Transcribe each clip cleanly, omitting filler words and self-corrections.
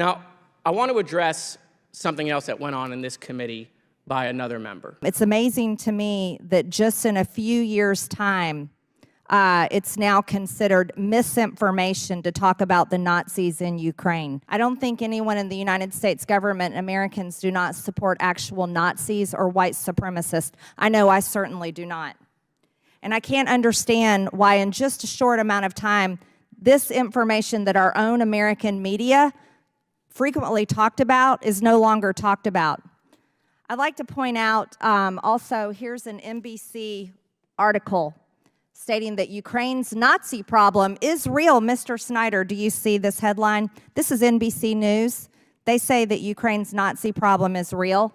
Now, I want to address something else that went on in this committee by another member. It's amazing to me that just in a few years' time, it's now considered misinformation to talk about the Nazis in Ukraine. I don't think anyone in the United States government, Americans, do not support actual Nazis or white supremacists. I know I certainly do not. And I can't understand why in just a short amount of time, this information that our own American media frequently talked about is no longer talked about. I'd like to point out also, here's an NBC article stating that Ukraine's Nazi problem is real. Mr. Snyder, do you see this headline? This is NBC News. They say that Ukraine's Nazi problem is real,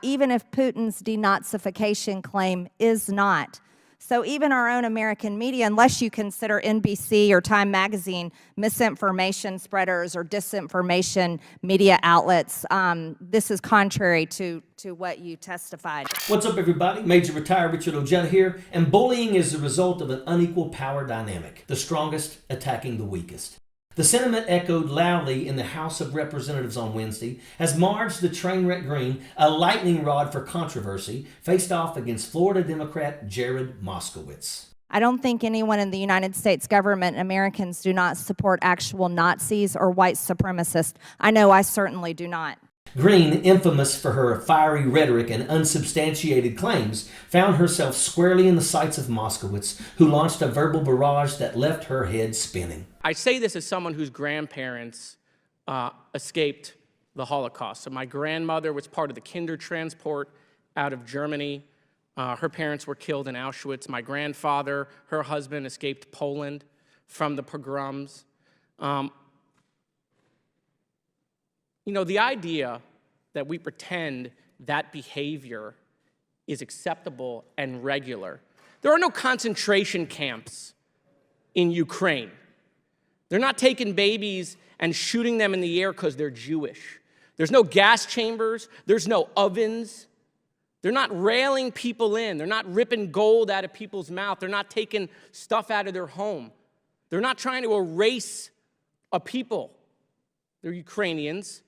even if Putin's denazification claim is not. So even our own American media, unless you consider NBC or Time Magazine misinformation spreaders or disinformation media outlets, this is contrary to what you testified. What's up, everybody? Major Retired Richard Ojeda here, and bullying is the result of an unequal power dynamic, the strongest attacking the weakest. The sentiment echoed loudly in the House of Representatives on Wednesday as Marge the Trainwreck Greene, a lightning rod for controversy, faced off against Florida Democrat Jared Moskowitz. I don't think anyone in the United States government, Americans, do not support actual Nazis or white supremacists. I know I certainly do not. Greene, infamous for her fiery rhetoric and unsubstantiated claims, found herself squarely in the sights of Moskowitz, who launched a verbal barrage that left her head spinning. I say this as someone whose grandparents escaped the Holocaust. So my grandmother was part of the Kindertransport out of Germany. Her parents were killed in Auschwitz. My grandfather, her husband, escaped Poland from the pogroms. You know, the idea that we pretend that behavior is acceptable and regular. There are no concentration camps in Ukraine. They're not taking babies and shooting them in the air because they're Jewish. There's no gas chambers. There's no ovens. They're not railing people in. They're not ripping gold out of people's mouth. They're not taking stuff out of their home. They're not trying to erase a people. They're Ukrainians.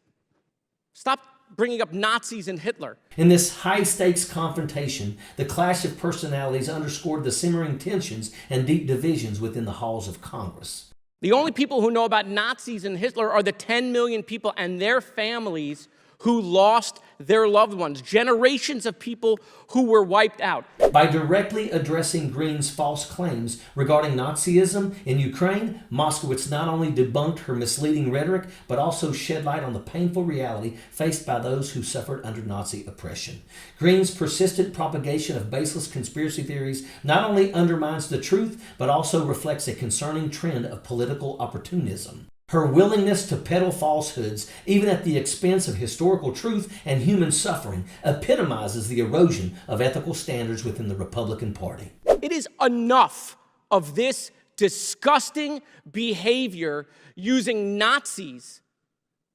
Stop bringing up Nazis and Hitler. In this high-stakes confrontation, the clash of personalities underscored the simmering tensions and deep divisions within the halls of Congress. The only people who know about Nazis and Hitler are the 10 million people and their families who lost their loved ones, generations of people who were wiped out. By directly addressing Greene's false claims regarding Nazism in Ukraine, Moskowitz not only debunked her misleading rhetoric, but also shed light on the painful reality faced by those who suffered under Nazi oppression. Greene's persistent propagation of baseless conspiracy theories not only undermines the truth, but also reflects a concerning trend of political opportunism. Her willingness to peddle falsehoods, even at the expense of historical truth and human suffering, epitomizes the erosion of ethical standards within the Republican Party. It is enough of this disgusting behavior using Nazis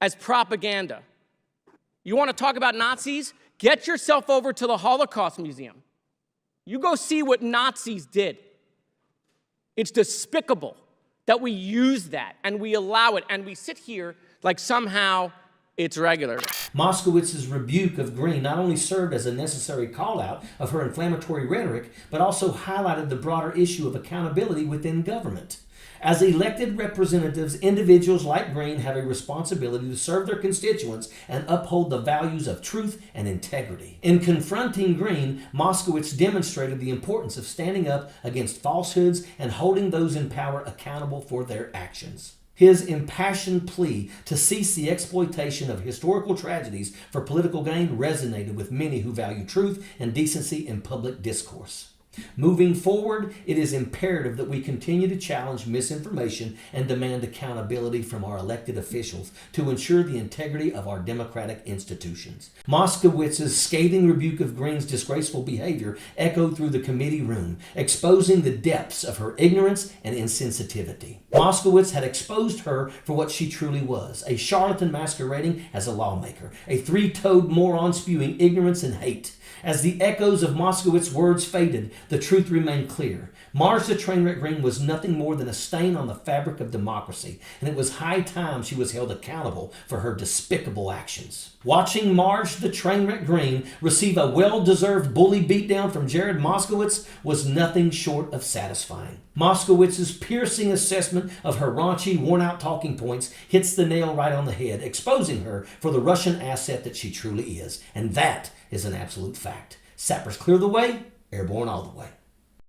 as propaganda. You want to talk about Nazis? Get yourself over to the Holocaust Museum. You go see what Nazis did. It's despicable that we use that and we allow it and we sit here like somehow it's regular. Moskowitz's rebuke of Greene not only served as a necessary call-out of her inflammatory rhetoric, but also highlighted the broader issue of accountability within government. As elected representatives, individuals like Greene have a responsibility to serve their constituents and uphold the values of truth and integrity. In confronting Greene, Moskowitz demonstrated the importance of standing up against falsehoods and holding those in power accountable for their actions. His impassioned plea to cease the exploitation of historical tragedies for political gain resonated with many who value truth and decency in public discourse. Moving forward, it is imperative that we continue to challenge misinformation and demand accountability from our elected officials to ensure the integrity of our democratic institutions. Moskowitz's scathing rebuke of Greene's disgraceful behavior echoed through the committee room, exposing the depths of her ignorance and insensitivity. Moskowitz had exposed her for what she truly was, a charlatan masquerading as a lawmaker, a three-toed moron spewing ignorance and hate. As the echoes of Moskowitz's words faded, the truth remained clear. Marge the Trainwreck Greene was nothing more than a stain on the fabric of democracy, and it was high time she was held accountable for her despicable actions. Watching Marge the Trainwreck Greene receive a well-deserved bully beatdown from Jared Moskowitz was nothing short of satisfying. Moskowitz's piercing assessment of her raunchy, worn-out talking points hits the nail right on the head, exposing her for the Russian asset that she truly is. And that is an absolute fact. Sappers clear the way, airborne all the way.